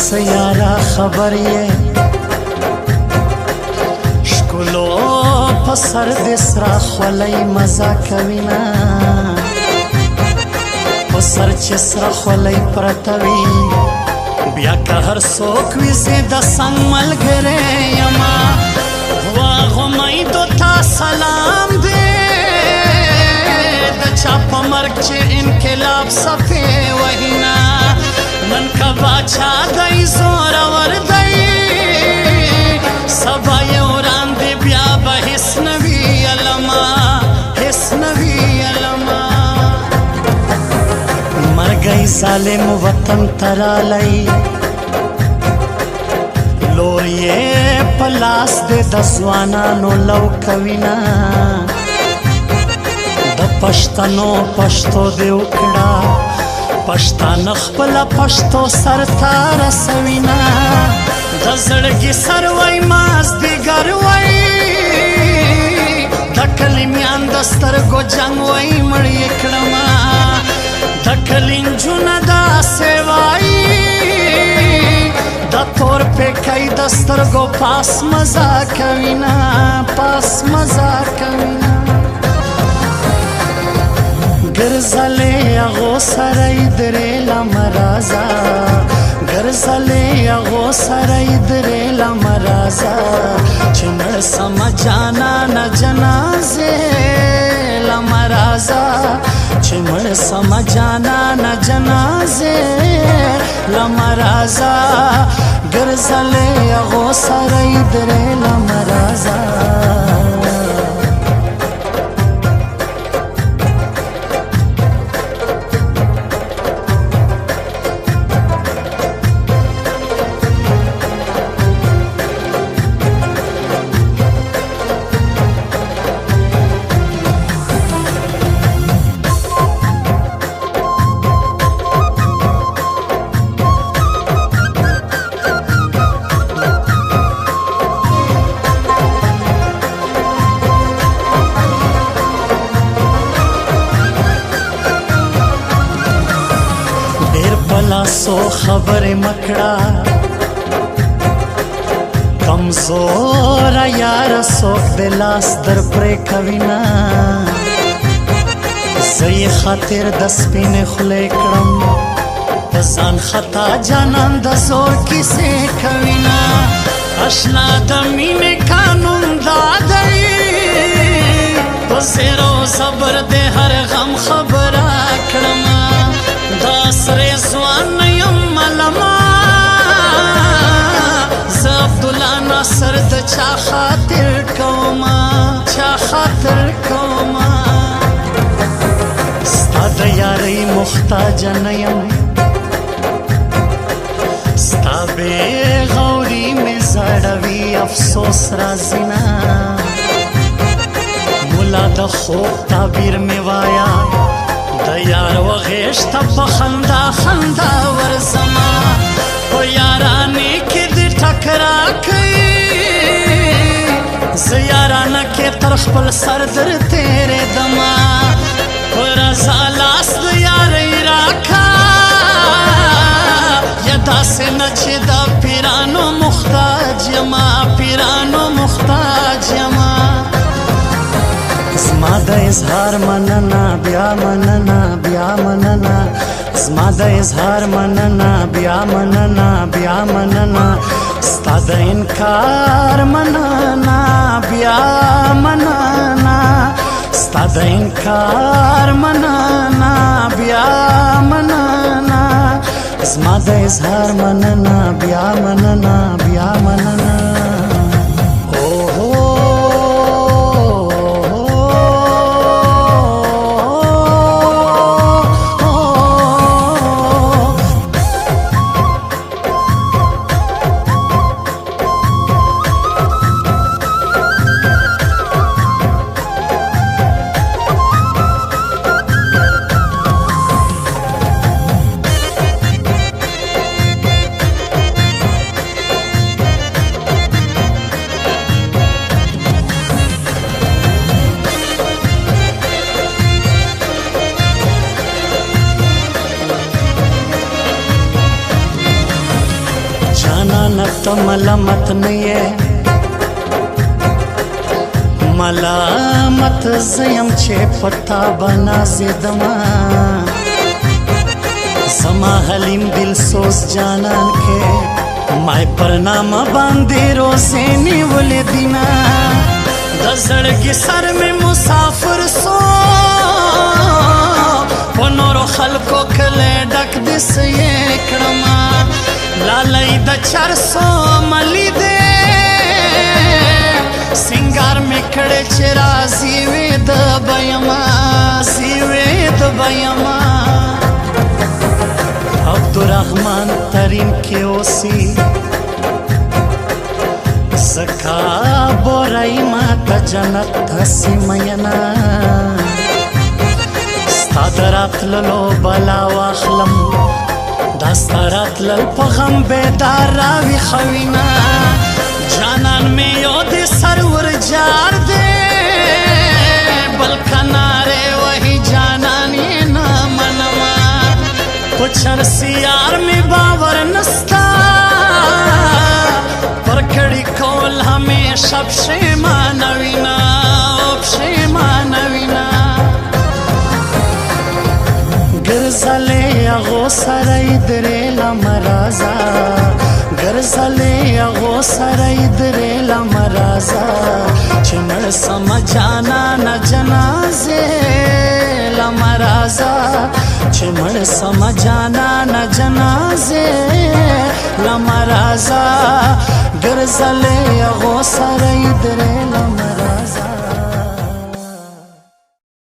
سیارا خبر یې ښکلو په سر د سره خولۍ مزه کوي نه په سر چې سره خولۍ پرته وي بیا که هر څوک وي زه د څنګ ملګری یمه واغو میدو تا سلام دی د چا په مرګ چې انقلاب صفې وهینا نن که باچا دی زورور دی سبا یې وړاندې بیا به هېڅ نه وي علما هېڅ نه وي علما مرګی ظالم وطن ته رالی لور یې په لاس دی د ځوانانو لو کوي نه د پښتنو پښتو دې وکړه پښتانه خپله پښتو سر ته رسوي نه د زړګي سر وی مازدیګر وی د کلمیان د سترګو جنګ وی مړ یې کړمه د کلي نجونه داسې وایي د تور پیکی د سترګو پاس مزه کوي نه پاس مزه کوي نه ګرځلې هغو سره یې درېلمه رازه ګرځلې هغو سره یې درېلمه رازه چې مړ سمه جانانه جنازې لمه رازه چې مړ سمه جانانه جنازې لمه رازه ګرځلې هغو سره یې درېلمه رازه سو خبر مکڑا کمزور یار سوک دلاس در پر کوینا زی خاطر د سپین خلی کړم پزان خطا جانان د زور کیسه کوینا اشنا د مینې قانون دادی په زیرو صبر د هر غم خبره کړم دا سره ځوان یم ملما زه عبدالله ناصر د چا خاطر کوما چا خاطر کوما ستا د یارۍ محتاج نه یم ستا بې غوري مې زړوي افسوس راځي نه ملا د خوب تعبیر مې وایا د یار و غیشته په خندا خندا ورځما په یارانې کې دې ټکرا کوي زه یارانه کې تر خپل سر در تېرېدما په رضا لاس د یارۍ راکا یا داسې نه چې د پیرانو محتاج یما پیرانو محتاج یما زما د اظهار مننه بیا مننه بیا مننه زما د اظهار مننه بیا مننه بیا مننه ستا د انکار مننه بیا مننه ستا د انکار مننه بیا مننه زما د اظهار مننه بیا مننه بیا مننه ته ملامت نه یې ملامت زیم چې پتا بنازیدما زما حلیم دل سوز جانان کې مای پر نامه باندې روزې نیولې دینا د زړګي سر مې مسافر سو په نورو خلکو کله ډک دې سې کړما لالای د چرسو ملی دې سنگار می کړه چې راځي وې د بیما سی وې د بیما عبدالرحمن ترین کې اوسي زکا بورای ما ته جنت هسي مینا ستادرات للو بلا واخلم داستارات لل په غم بیدار راوي خوینا جانان میں یو دے سرور جار دے بل کنارے وہی جانان یہ نامنما پچھر سیار میں باور نستا پر کڑی کول ہمیں شب شیمانوینا شیمانوینا گرزلے اغو سرائی درے لمرازا گرزلے اغو سرائی درے لمرازا چمڑ سما جانا نا جنازے لمرازا چمڑ سما جانا نا جنازے لمرازا گرزلے اغو سرائی درے